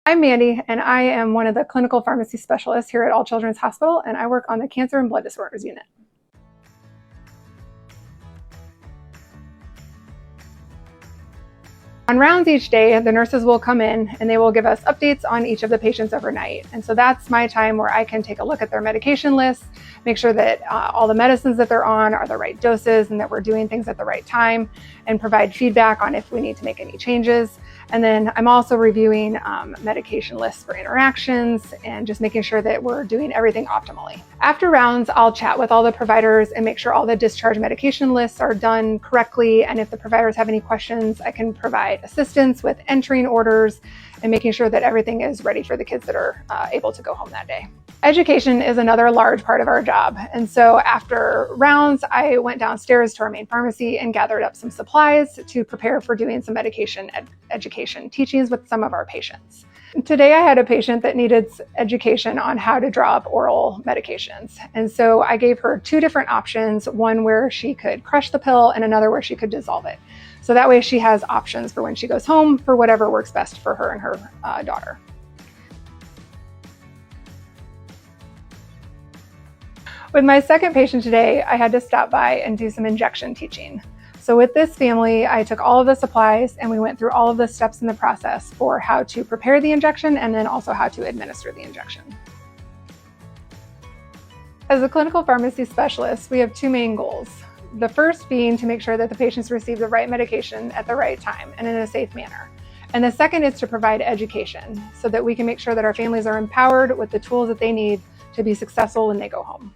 I'm Mandy, and I am one of the clinical pharmacy specialists here at All Children's Hospital, and I work on the Cancer and Blood Disorders unit. On rounds each day, the nurses will come in and they will give us updates on each of the patients overnight. And so that's my time where I can take a look at their medication lists, make sure that all the medicines that they're on are the right doses and that we're doing things at the right time, and provide feedback on if we need to make any changes. And then I'm also reviewing medication lists for interactions and just making sure that we're doing everything optimally. After rounds, I'll chat with all the providers and make sure all the discharge medication lists are done correctly. And if the providers have any questions, I can provide assistance with entering orders and making sure that everything is ready for the kids that are able to go home that day. Education is another large part of our job. And so after rounds, I went downstairs to our main pharmacy and gathered up some supplies to prepare for doing some medication education teachings with some of our patients. Today I had a patient that needed education on how to draw up oral medications. And so I gave her two different options, one where she could crush the pill and another where she could dissolve it. So that way she has options for when she goes home for whatever works best for her and her daughter. With my second patient today, I had to stop by and do some injection teaching. So with this family, I took all of the supplies and we went through all of the steps in the process for how to prepare the injection and then also how to administer the injection. As a clinical pharmacy specialist, we have two main goals. The first being to make sure that the patients receive the right medication at the right time and in a safe manner. And the second is to provide education so that we can make sure that our families are empowered with the tools that they need to be successful when they go home.